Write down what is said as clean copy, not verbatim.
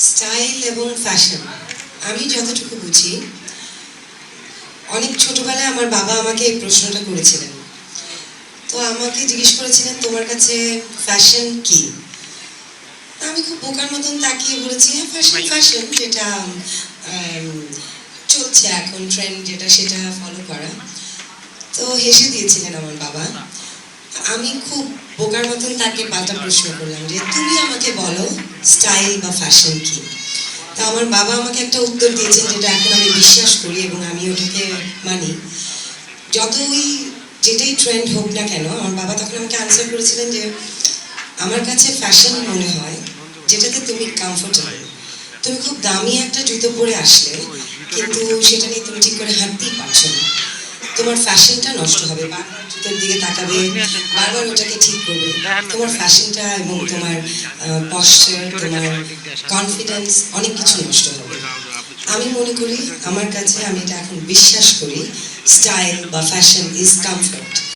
Style এবং fashion আমি যতটুকু বুঝি, অনেক ছোটবেলায় আমার বাবা আমাকে এই প্রশ্নটা করেছিলেন। তো আমাকে জিজ্ঞেস করেছিলেন, তোমার কাছে ফ্যাশন কি? আমি খুব বোকার মতন তাকিয়ে বলেছি, হ্যাঁ ফ্যাশন ফ্যাশন, যেটা চলছে এখন, ট্রেন্ড যেটা, সেটা ফলো করা। তো হেসে দিয়েছিলেন আমার বাবা। আমি খুব বোকার মতন তাকে পাল্টা প্রশ্ন করলাম যে, তুমি আমাকে বলো স্টাইল বা ফ্যাশন কি? তা আমার বাবা আমাকে একটা উত্তর দিয়েছেন, যেটা এখন আমি বিশ্বাস করি এবং আমি ওটাকে মানি। যতই যেটাই ট্রেন্ড হোক না কেন, আমার বাবা তখন আমাকে আনসার করেছিলেন যে, আমার কাছে ফ্যাশন মনে হয় যেটাতে তুমি কমফোর্টেবল। তুমি খুব দামি একটা জুতো পরে আসলে কিন্তু সেটা নিয়ে তুমি ঠিক করে হাঁটতেই পারছো না, তোমার ফ্যাশনটা নষ্ট হবে। বারবার জুতোর দিকে তাকাবে, বারবার ওটাকে ঠিক করবে, তোমার ফ্যাশনটা এবং তোমার পশ্চার, তোমার কনফিডেন্স অনেক কিছু নষ্ট হবে। আমি মনে করি, আমার কাছে, আমি এটা এখন বিশ্বাস করি, স্টাইল বা ফ্যাশন ইজ কমফোর্ট।